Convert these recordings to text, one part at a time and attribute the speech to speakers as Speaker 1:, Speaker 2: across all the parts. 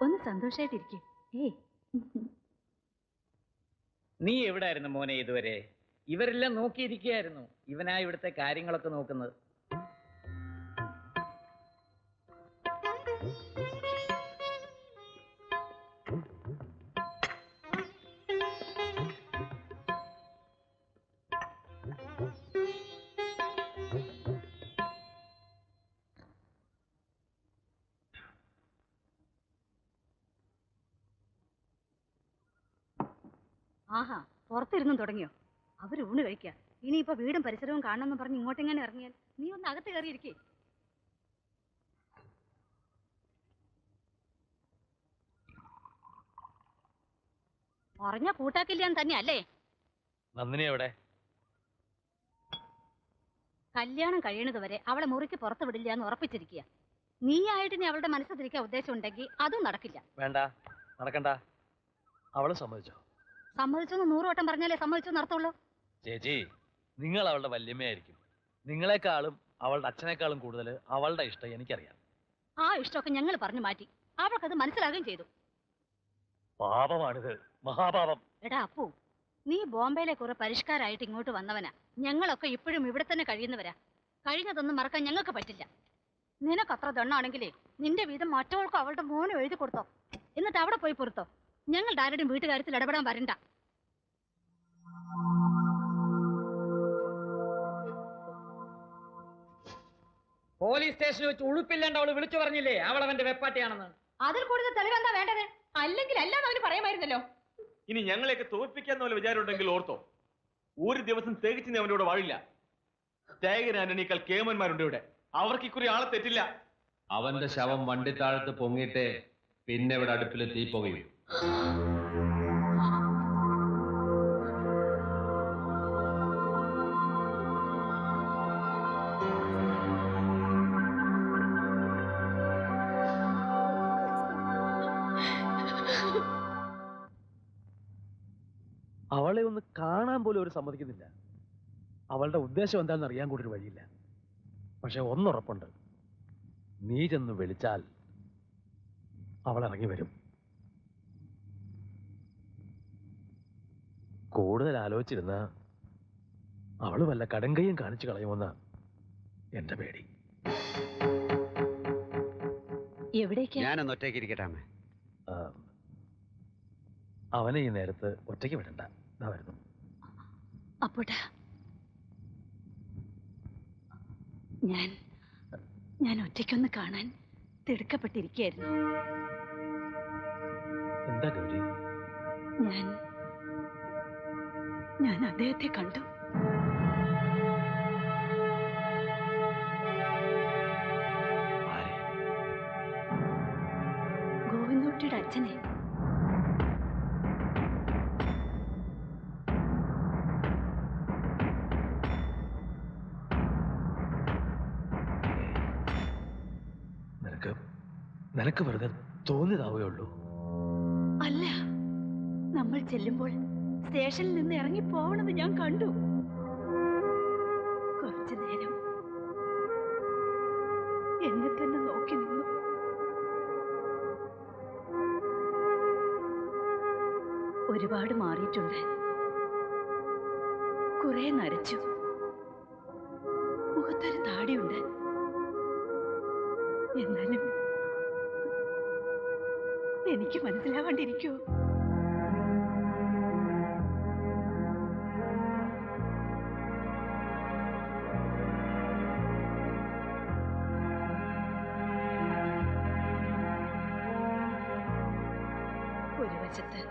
Speaker 1: ഒന്ന് സന്തോഷായിട്ടിരിക്കും.
Speaker 2: നീ എവിടായിരുന്നു മോനെ ഇതുവരെ? ഇവരെല്ലാം നോക്കിയിരിക്കുകയായിരുന്നു. ഇവനാ ഇവിടുത്തെ കാര്യങ്ങളൊക്കെ നോക്കുന്നത്.
Speaker 1: ആഹാ, പുറത്തിരുന്നും തുടങ്ങിയോ? അവർ ഊണ് കഴിക്കുക. ഇനിയിപ്പോ വീടും പരിസരവും കാണണമെന്ന് പറഞ്ഞ് ഇങ്ങോട്ടെങ്ങനെ ഇറങ്ങിയാൽ? നീ ഒന്ന് അകത്ത് കയറിയിരിക്കേ. പറഞ്ഞ കൂട്ടാക്കില്ലാന്ന് തന്നെ അല്ലേ?
Speaker 3: നന്ദിനി എവിടെ?
Speaker 1: കല്യാണം കഴിയണത് വരെ അവളെ മുറിക്ക് പുറത്ത് വിടില്ല എന്ന് ഉറപ്പിച്ചിരിക്കുക. നീ ആയിട്ട് നീ അവളുടെ മനസ്സ് തിരിക്കാൻ ഉദ്ദേശം ഉണ്ടെങ്കിൽ അതും നടക്കില്ല.
Speaker 3: വേണ്ട, നടക്കണ്ട. അവള് സമ്മതിച്ചോ?
Speaker 1: സമ്മതിച്ചെന്ന് 100 വട്ടം പറഞ്ഞാലേ സമ്മതിച്ചു നടത്തുള്ളൂ.
Speaker 3: ചേച്ചി, നിങ്ങൾ അവളുടെ വല്യമ്മയായിരിക്കും. നിങ്ങളെക്കാളും അവളുടെ അച്ഛനേക്കാളും കൂടുതൽ അവളുടെ ഇഷ്ടം എനിക്കറിയാം.
Speaker 1: ആ ഇഷ്ടമൊക്കെ ഞങ്ങൾ പറഞ്ഞു മാറ്റി. അവൾക്കത് മനസ്സിലാകുകയും ചെയ്തു.
Speaker 3: പാപമാണിത്, മഹാപാപം.
Speaker 1: എടാ അപ്പു, നീ ബോംബെയിലെ കുറെ പരിഷ്കാരായിട്ട് ഇങ്ങോട്ട് വന്നവനാ. ഞങ്ങളൊക്കെ ഇപ്പോഴും ഇവിടെ തന്നെ കഴിയുന്നവരാ. കഴിഞ്ഞതൊന്നും മറക്കാൻ ഞങ്ങൾക്ക് പറ്റില്ല. നിനക്കത്ര ദണ്ണാണെങ്കിലേ നിന്റെ വീതം മറ്റവൾക്കും അവളുടെ മോനും എഴുതി കൊടുത്തോ. എന്നിട്ട് അവിടെ പോയി പൊറുത്തോ. ഞങ്ങളുടെ ആരുടെയും വീട്ടുകാര്യത്തിൽ ഇടപെടാൻ വരണ്ട.
Speaker 2: പോലീസ് സ്റ്റേഷനിൽ വെച്ച് ഉളുപ്പില്ലാണ്ട് അവള് വിളിച്ചു പറഞ്ഞില്ലേ അവളവന്റെ വെപ്പാട്ടിയാണെന്ന്?
Speaker 1: അതിൽ കൂടുതൽ തെളിവെന്താ വേണ്ടത്? അല്ലെങ്കിൽ എല്ലാം അവന് പറയാമായിരുന്നല്ലോ.
Speaker 4: ഇനി ഞങ്ങളെയൊക്കെ തോൽപ്പിക്കാന്ന പോലെ വിചാരം ഉണ്ടെങ്കിൽ ഓർത്തോ, ഒരു ദിവസം തികച്ചു നീ അവന്റെ കൂടെ വാഴില്ല. ടൈഗർ ആന്റണിയേക്കാൾ കേമന്മാരുണ്ട് ഇവിടെ. അവർക്ക് ഇക്കുറി ആളെ തെറ്റില്ല.
Speaker 5: അവന്റെ ശവം വണ്ടിത്താഴത്ത് പൊങ്ങിയിട്ടേ പിന്നെ ഇവിടെ അടുപ്പിൽ തീ പുകയും.
Speaker 3: അവളെ ഒന്ന് കാണാൻ പോലും ഒരു സമ്മതിക്കുന്നില്ല. അവളുടെ ഉദ്ദേശം എന്താണെന്ന് അറിയാൻ കൂടി ഒരു വഴിയില്ല. പക്ഷെ ഒന്നുറപ്പുണ്ട്, നീ ചെന്ന് വിളിച്ചാൽ അവൾ ഇറങ്ങി വരും. കൂടുതൽ ആലോചിച്ചിരുന്ന അവള് വല്ല കടങ്കയും കാണിച്ചു കളയുമെന്ന എന്റെ പേടി.
Speaker 1: എവിടേക്കാ?
Speaker 6: ഞാനൊന്ന് ഒറ്റയ്ക്ക് ഇരിക്കട്ടെ.
Speaker 3: അവനെ ഈ നേരത്ത് ഒറ്റയ്ക്ക് വിടണ്ട. ഇതാ വരുന്നു.
Speaker 1: അപ്പോട്ടാ, ഞാൻ ഒറ്റയ്ക്കൊന്ന് കാണാൻ തിടുക്കപ്പെട്ടിരിക്കുകയായിരുന്നു.
Speaker 3: എന്താ ഗൗരി?
Speaker 1: ഞാൻ അദ്ദേഹത്തെ കണ്ടു. ഗോവിന്ദുട്ടിയുടെ അച്ഛനെ.
Speaker 3: നിനക്ക് വെറുതെ തോന്നിയതാവുകയുള്ളൂ.
Speaker 1: അല്ല, നമ്മൾ ചെല്ലുമ്പോൾ സ്റ്റേഷനിൽ നിന്ന് ഇറങ്ങി പോകണത് ഞാൻ കണ്ടു. കുറച്ചു നേരം എന്നെ തന്നെ നോക്കി നിന്നു. ഒരുപാട് മാറിയിട്ടുണ്ട്. കുറെ നരച്ചു. മുഖത്തൊരു താടിയുണ്ട്. എന്നാലും എനിക്ക് മനസ്സിലാവാണ്ടിരിക്കോ? ഒരു വശത്ത്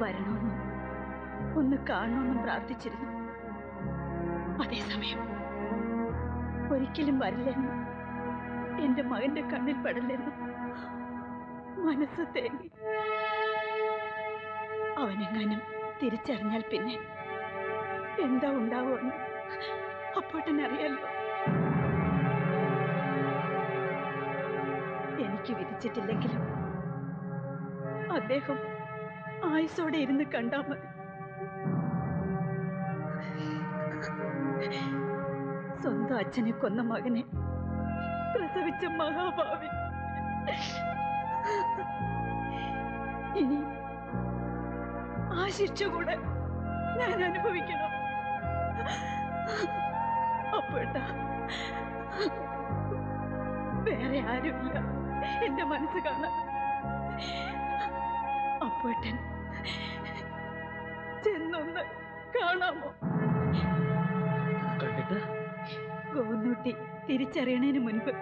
Speaker 1: വരണമെന്നും ഒന്ന് കാണണമെന്നും പ്രാർത്ഥിച്ചിരുന്നു. അതേസമയം ഒരിക്കലും വരില്ലെന്നും എന്റെ മകന്റെ കണ്ണിൽ പെടലെന്നും മനസ്സ് തേങ്ങി. അവനെങ്ങാനും തിരിച്ചറിഞ്ഞാൽ പിന്നെ എന്താ ഉണ്ടാവുമെന്ന് അപ്പോട്ടനറിയാലോ. എനിക്ക് വിധിച്ചിട്ടില്ലെങ്കിലും അദ്ദേഹം ആയുസോടെ ഇരുന്ന് കണ്ടാ മതി. സ്വന്തം അച്ഛനെ കൊന്ന മകനെ പ്രസവിച്ച മഹാഭാവി. ഇനി ആ ശിക്ഷ കൂടെ ഞാൻ അനുഭവിക്കണം. അപ്പോട്ടാ, വേറെ ആരുമില്ല എന്റെ മനസ്സ് കാണാൻ. അപ്പോട്ടൻ ചെന്നൊന്ന് കാണാമോ?
Speaker 3: കണ്ടിട്ട്
Speaker 1: ഗോന്നൂട്ടി തിരിച്ചറിയണതിന് മുൻപ്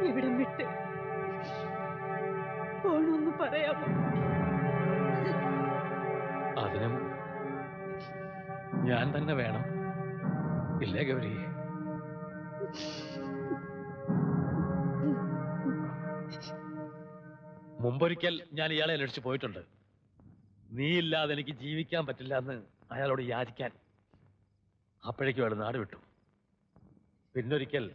Speaker 1: ഇവിടം വിട്ട് പോണോന്ന് പറയാമോ?
Speaker 3: അതിനും ഞാൻ തന്നെ വേണം, ഇല്ലേ ഗൗരി? മുമ്പൊരിക്കൽ ഞാൻ ഇയാളെ അന്വേഷിച്ച് പോയിട്ടുണ്ട്. നീ ഇല്ലാതെ എനിക്ക് ജീവിക്കാൻ പറ്റില്ല എന്ന് അയാളോട് യാചിക്കാൻ. അപ്പോഴേക്കും അയാൾ നാട് വിട്ടു. പിന്നൊരിക്കൽ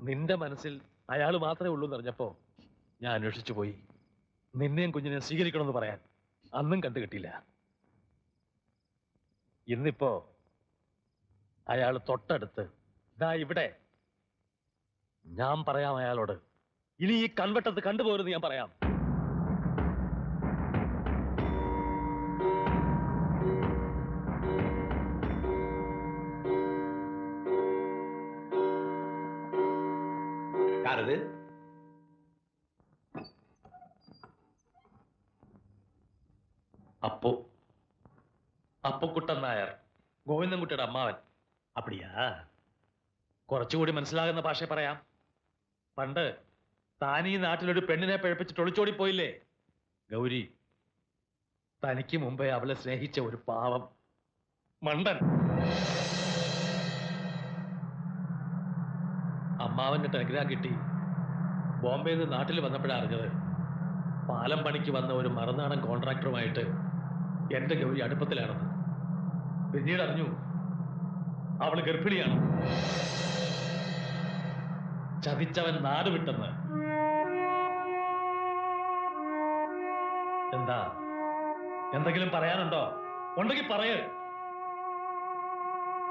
Speaker 3: നിന്റെ മനസ്സിൽ അയാൾ മാത്രമേ ഉള്ളൂ എന്നറിഞ്ഞപ്പോ ഞാൻ അന്വേഷിച്ചു പോയി. നിന്നെയും കുഞ്ഞിനെ സ്വീകരിക്കണമെന്ന് പറയാൻ അന്നും കണ്ടു കിട്ടിയില്ല. ഇന്നിപ്പോ അയാൾ തൊട്ടടുത്ത് ദാ ഇവിടെ. ഞാൻ പറയാം അയാളോട്, ഇനി ഈ കൺവെട്ടത്ത് കണ്ടുപോരുന്ന് ഞാൻ പറയാം.
Speaker 4: ആരത്?
Speaker 3: അപ്പുക്കുട്ടൻ നായർ, ഗോവിന്ദൻകുട്ടിയുടെ അമ്മാവൻ.
Speaker 4: അപ്പടിയാ?
Speaker 3: കുറച്ചുകൂടി മനസ്സിലാകുന്ന ഭാഷ പറയാം. പണ്ട് താൻ ഈ നാട്ടിലൊരു പെണ്ണിനെ പഴപ്പിച്ചിട്ട് ഒളിച്ചോടി പോയില്ലേ ഗൗരി? തനിക്ക് മുമ്പേ അവളെ സ്നേഹിച്ച ഒരു പാവം മണ്ടൻ. അമ്മാവന്റെ ടെലഗ്രാം കിട്ടി ബോംബെയിൽ നിന്ന് നാട്ടിൽ വന്നപ്പോഴാണ് അറിഞ്ഞത് പാലം പണിക്ക് വന്ന ഒരു മറുനാടൻ കോൺട്രാക്ടറുമായിട്ട് എന്റെ ഗൗരി അടുപ്പത്തിലാണെന്ന്. പിന്നീട് അറിഞ്ഞു അവള് ഗർഭിണിയാണ്. ചതിച്ചവൻ നാട് വിട്ടെന്ന്. എന്താ, എന്തെങ്കിലും പറയാനുണ്ടോ? ഉണ്ടെങ്കിൽ പറയ.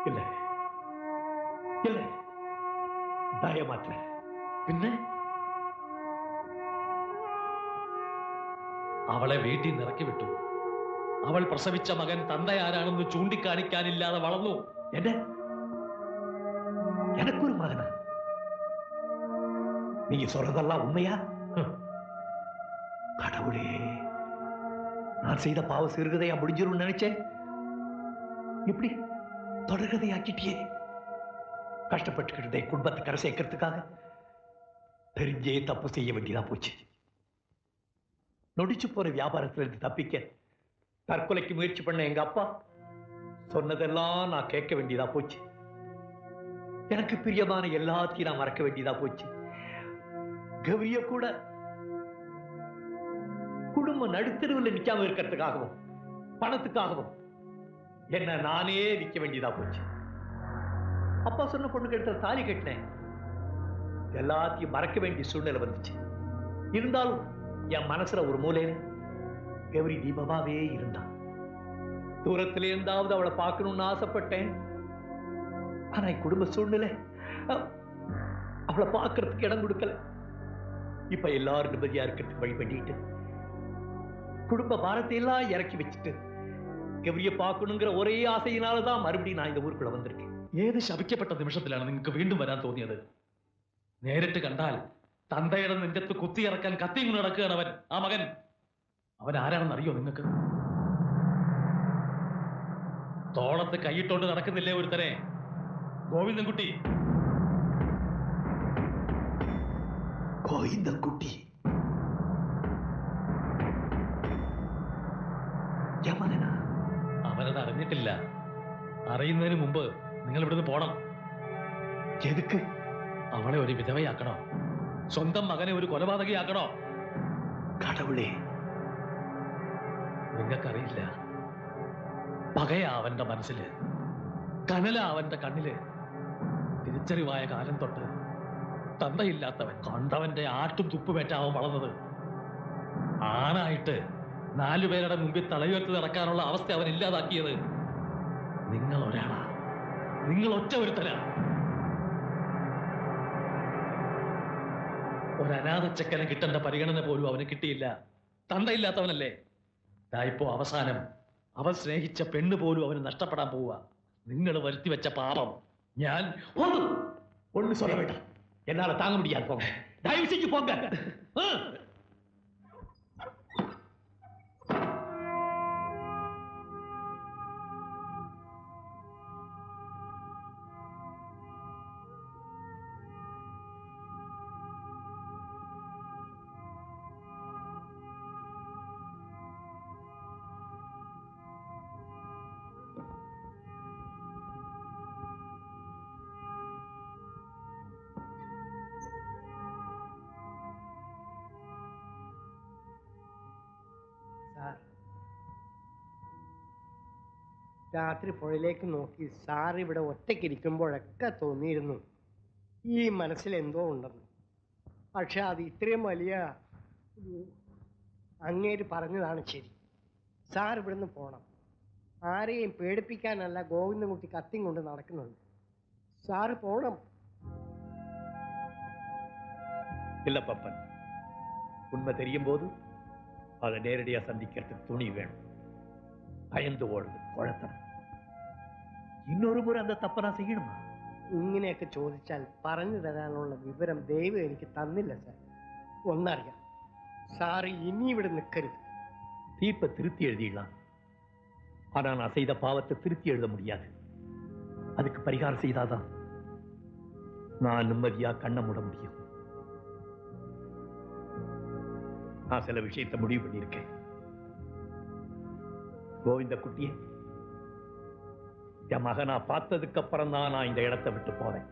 Speaker 6: ഇല്ല ഇല്ല, ദയമാത്ര.
Speaker 3: പിന്നെ അവളെ വീട്ടിൽ നിന്ന് ഇറക്കി വിട്ടു. അവൾ പ്രസവിച്ച മകൻ തന്തയാരാണെന്ന് ചൂണ്ടിക്കാണിക്കാനില്ലാതെ വളർന്നു.
Speaker 6: எனக்கொரு மகனா? நீங்க சொல்றதெல்லாம் உண்மையா? கடவுளே, நான் செய்த பாவ சிறுகதையா முடிஞ்சிரும் நினைச்சேன். இப்படி தொடர்கதையாக்கிட்டியே. கஷ்டப்பட்டுக்கிட்டதை குடும்பத்தை கரை சேர்க்கறதுக்காக தெரிஞ்சே தப்பு செய்ய வேண்டியதா போச்சு. நொடிச்சு போற வியாபாரத்திலிருந்து தப்பிக்க தற்கொலைக்கு முயற்சி பண்ண எங்க அப்பா சொன்னதெல்லாம் நான் கேட்க வேண்டியதா போச்சு. எனக்கு பிரியமான எல்லாத்தையும் நான் மறக்க வேண்டியதா போச்சு. கௌரிய கூட குடும்பம் நடுத்தருவில் நிக்காம இருக்கிறதுக்காகவும் பணத்துக்காகவும் என்ன நானே விற்க வேண்டியதா போச்சு. அப்பா சொன்ன பொண்ணுக்கு எடுத்த தாலி கட்டினேன். எல்லாத்தையும் மறக்க வேண்டிய சூழ்நிலை வந்துச்சு. இருந்தாலும் என் மனசுல ஒரு மூலையில கௌரி தீபமாவே இருந்தான். தூரத்திலே இருந்தாவது அவளை பார்க்கணும்னு ஆசைப்பட்டேன். ஆனா குடும்ப சூழ்நிலை அவளை பார்க்கறதுக்கு இடம் கொடுக்கல. இப்ப எல்லாரும் நிம்மதியா இருக்கிறதுக்கு வழி பண்ணிட்டு குடும்ப பாரத்தை எல்லாம் இறக்கி வச்சுட்டு கௌரிய பார்க்கணுங்கிற ஒரே ஆசையினாலதான் மறுபடியும் நான் இந்த ஊருக்குள்ள வந்திருக்கேன்.
Speaker 3: ഏത് ശപിക്കപ്പെട്ട നിമിഷത്തിലാണ് നിങ്ങൾക്ക് വീണ്ടും വരാൻ തോന്നിയത്? നേരിട്ട് കണ്ടാൽ തന്തയുടെ നെഞ്ചത്ത് കുത്തിയിറക്കാൻ കത്തിയും കൊണ്ട് നടക്കുകയാണ് അവൻ. ആ മകൻ അവൻ ആരാണെന്ന് അറിയോ നിങ്ങൾക്ക്? തോളത്ത് കൈയിട്ടോണ്ട് നടക്കുന്നില്ലേ ഒരുത്തനെ? ഗോവിന്ദൻകുട്ടി.
Speaker 6: ഗോവിന്ദൻകുട്ടി യമകനാ?
Speaker 3: അവനത് അറിഞ്ഞിട്ടില്ല. അറിയുന്നതിന് മുമ്പ് നിങ്ങൾ ഇവിടുന്ന് പോണം.
Speaker 6: എതുക്ക്?
Speaker 3: അവളെ ഒരു വിധവയാക്കണോ? സ്വന്തം മകനെ ഒരു കൊലപാതകയാക്കണോ?
Speaker 6: കടവുളേ,
Speaker 3: നിങ്ങൾക്കറിയില്ല. പകയാ അവന്റെ മനസ്സില്, കനല അവന്റെ കണ്ണില്. തിരിച്ചറിവായ കാലം തൊട്ട് തന്തയില്ലാത്തവൻ കണ്ടവന്റെ ആട്ടും തുപ്പുമേറ്റ അവൻ വളർന്നത്. ആണായിട്ട് 4 പേരുടെ മുമ്പിൽ തലയുയർത്തി നടക്കാനുള്ള അവസ്ഥ അവൻ ഇല്ലാതാക്കിയത് നിങ്ങൾ ഒരാളാ. നിങ്ങൾ ഒറ്റ ഒരുത്തനാ. ഒരനാഥച്ചക്കനെ കിട്ടേണ്ട പരിഗണന പോലും അവന് കിട്ടിയില്ല. തന്തയില്ലാത്തവനല്ലേ. ഇപ്പോ അവസാനം അവൻ സ്നേഹിച്ച പെണ്ണ് പോലും അവന് നഷ്ടപ്പെടാൻ പോവുക. നിങ്ങൾ വരുത്തി വെച്ച പാപം ഞാൻ
Speaker 6: ஒண்ணு சொல்ல வேண்டாம், என்னால தாங்க முடியாது. போங்க, தயவு செஞ்சு போங்க.
Speaker 7: രാത്രി പുഴയിലേക്ക് നോക്കി സാർ ഇവിടെ ഒറ്റയ്ക്കിരിക്കുമ്പോഴൊക്കെ തോന്നിയിരുന്നു ഈ മനസ്സിൽ എന്തോ ഉണ്ടെന്ന്. പക്ഷെ അത് ഇത്രയും വലിയ അങ്ങേര് പറഞ്ഞതാണ് ശരി. സാർ ഇവിടുന്ന് പോണം. ആരെയും പേടിപ്പിക്കാനല്ല ഗോവിന്ദൻകുട്ടി കത്തിയും കൊണ്ട് നടക്കുന്നുണ്ട്. സാറ് പോണം.
Speaker 6: இல்ல பப்பன், உண்மை தெரியும் போது அதை நேரடியா சந்திக்கிறதுக்கு துணி வேணும். பயந்து ஓடுது குழத்தனம். இன்னொரு முறை அந்த தப்ப நான் செய்யணுமா?
Speaker 7: ഇങ്ങനെയൊക്കെ ചോദിച്ചാൽ പറഞ്ഞു തരാനുള്ള വിവരം ദൈവം എനിക്ക് തന്നില്ല സാർ. ഒന്നറിയാം, സാറ് ഇനി ഇവിടെ നിൽക്കരുത്.
Speaker 6: தீர்ப்பை திருத்தி எழுதிடலாம், ஆனா நான் செய்த பாவத்தை திருத்தி எழுத முடியாது. அதுக்கு பரிகாரம் செய்தாதான் நான் நிம்மதியா கண்ண மூட முடியும். நான் சில விஷயத்தை முடிவு பண்ணியிருக்கேன். கோவிந்த குட்டியே, என் மகனா பார்த்ததுக்கு அப்புறம் தான் நான் இந்த இடத்தை விட்டு போறேன்.